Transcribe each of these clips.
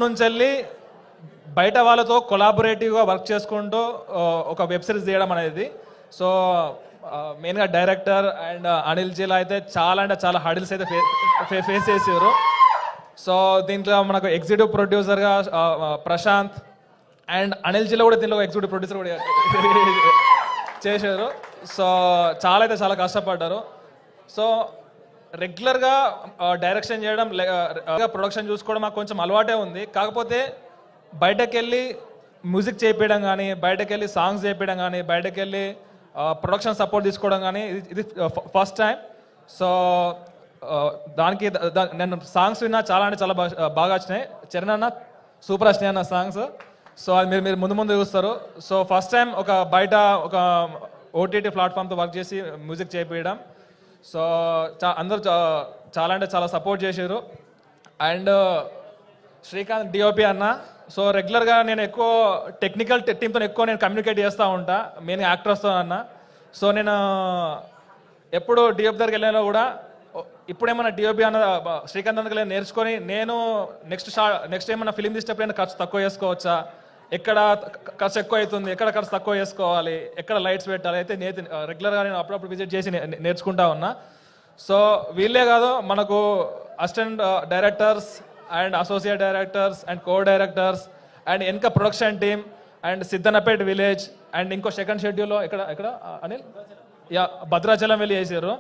నుంచి వెళ్ళి బయట వాళ్ళతో కొలాబొరేటివ్గా వర్క్ చేసుకుంటూ ఒక వెబ్ సిరీస్ తీయడం అనేది. సో మెయిన్గా డైరెక్టర్ అండ్ అనిల్ జిలా అయితే చాలా అంటే చాలా హడిల్స్ అయితే ఫేస్ చేసారు. సో దీంట్లో మనకు ఎగ్జిక్యూటివ్ ప్రొడ్యూసర్గా ప్రశాంత్ అండ్ అనిల్ జిలా కూడా దీంట్లో ఎగ్జిక్యూటివ్ ప్రొడ్యూసర్ కూడా చేశారు. సో చాలా అయితే చాలా కష్టపడ్డారు. సో రెగ్యులర్గా డైరెక్షన్ చేయడం ప్రొడక్షన్ చూసుకోవడం మాకు కొంచెం అలవాటే ఉంది. కాకపోతే బయటకు వెళ్ళి మ్యూజిక్ చేయించడం కానీ, బయటకు వెళ్ళి సాంగ్స్ చేయించడం కానీ, బయటకు వెళ్ళి ప్రొడక్షన్ సపోర్ట్ తీసుకోవడం కానీ ఇది ఫస్ట్ టైం. సో దానికి నేను సాంగ్స్ విన్నా చాలా అంటే చాలా బాగా వచ్చినాయి. చరణ్ అన్న సూపర్ వచ్చినాయి అన్న సాంగ్స్. సో అది మీరు ముందు ముందు చూస్తారు. సో ఫస్ట్ టైం ఒక బయట ఒక ఓటీటీ ప్లాట్ఫామ్తో వర్క్ చేసి మ్యూజిక్ చేయించడం. సో అందరూ చాలా అంటే చాలా సపోర్ట్ చేశారు. అండ్ శ్రీకాంత్ డిఓపి అన్న. సో రెగ్యులర్గా నేను ఎక్కువ టెక్నికల్ టీంతో ఎక్కువ నేను కమ్యూనికేట్ చేస్తూ ఉంటా, మెయిన్ యాక్టర్స్తో అన్న. సో నేను ఎప్పుడు డిఓపి దగ్గరికి వెళ్ళినా కూడా ఇప్పుడేమన్నా డిఓపి అన్న శ్రీకాంత్ దగ్గర నేర్చుకొని నేను నెక్స్ట్ ఏమన్నా ఫిలిం తీసేటప్పుడు ఖర్చు తక్కువ చేసుకోవచ్చా, ఎక్కడ ఖర్చు ఎక్కువ అవుతుంది, ఎక్కడ ఖర్చు తక్కువ చేసుకోవాలి, ఎక్కడ లైట్స్ పెట్టాలి అయితే రెగ్యులర్గా నేను అప్పుడప్పుడు విజిట్ చేసి నేర్చుకుంటా ఉన్నా. సో వీళ్ళే కాదు, మనకు assistant directors and associate directors and co directors and ఇంకా production team and Siddhanapet village and ఇంకో సెకండ్ షెడ్యూల్లో ఎక్కడ అనిల్ భద్రాచలం వెళ్ళి చేశారు.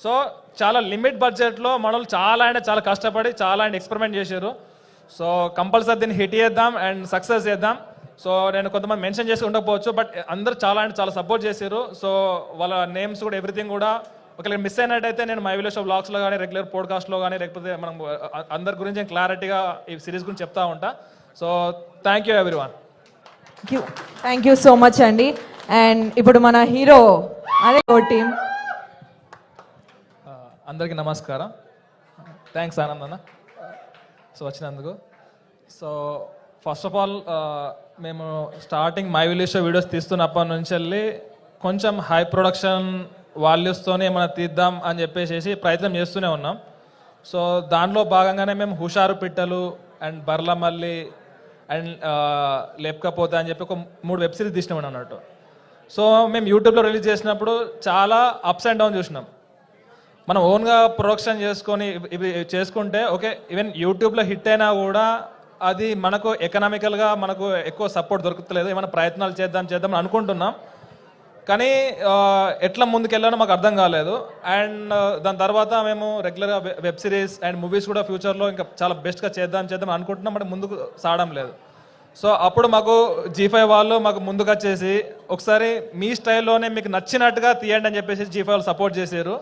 సో చాలా లిమిట్ బడ్జెట్లో మనల్ని చాలా అంటే చాలా కష్టపడి చాలా అంటే ఎక్స్పెరిమెంట్ చేశారు. సో కంపల్సరీ దీన్ని హిట్ చేద్దాం అండ్ సక్సెస్ చేద్దాం. సో నేను కొంతమంది మెన్షన్ చేసి ఉండకపోవచ్చు, బట్ అందరూ చాలా అంటే చాలా సపోర్ట్ చేశారు. సో వాళ్ళ నేమ్స్ కూడా ఎవ్రీథింగ్ కూడా ఒకవేళ మిస్ అయినట్టయితే నేను మై విలేజ్ బ్లాగ్స్లో కానీ రెగ్యులర్ పోడ్కాస్ట్లో కానీ లేకపోతే మనం అందరి గురించి క్లారిటీగా ఈ సిరీస్ గురించి చెప్తా ఉంటా. So thank you everyone. Thank you so much అండి. అండ్ ఇప్పుడు మన హీరో అదే టీమ్. అందరికీ నమస్కారం. థ్యాంక్స్ ఆనంద్ అన్న సో వచ్చినందుకు. సో ఫస్ట్ ఆఫ్ ఆల్ మేము స్టార్టింగ్ మై విలేజ్ వీడియోస్ తీస్తున్నప్పటి నుంచి వెళ్ళి కొంచెం హై ప్రొడక్షన్ వాల్యూస్తోనే మనం తీద్దాం అని చెప్పేసి ప్రయత్నం చేస్తూనే ఉన్నాం. సో దాంట్లో భాగంగానే మేము హుషారు పిట్టలు అండ్ బర్లమల్లి అండ్ లేపకపోతే అని చెప్పి ఒక 3 వెబ్ సిరీస్ తీసినాం అన్నట్టు. సో మేము యూట్యూబ్లో రిలీజ్ చేసినప్పుడు చాలా అప్స్ అండ్ డౌన్ చూసినాం. మనం ఓన్గా ప్రొడక్షన్ చేసుకొని ఇవి చేసుకుంటే ఓకే, ఈవెన్ యూట్యూబ్లో హిట్ అయినా కూడా అది మనకు ఎకనామికల్గా మనకు ఎక్కువ సపోర్ట్ దొరుకుతలేదు. ఏమైనా ప్రయత్నాలు చేద్దాం అనుకుంటున్నాం, కానీ ఎట్లా ముందుకెళ్ళానో మాకు అర్థం కాలేదు. అండ్ దాని తర్వాత మేము రెగ్యులర్గా వెబ్ సిరీస్ అండ్ మూవీస్ కూడా ఫ్యూచర్లో ఇంకా చాలా బెస్ట్గా చేద్దాం అనుకుంటున్నాం, బట్ ముందుకు సాగడం లేదు. సో అప్పుడు మాకు G5 వాళ్ళు మాకు ముందుకు వచ్చేసి ఒకసారి మీ స్టైల్లోనే మీకు నచ్చినట్టుగా తీయండి అని చెప్పేసి G5 వాళ్ళు సపోర్ట్ చేశారు.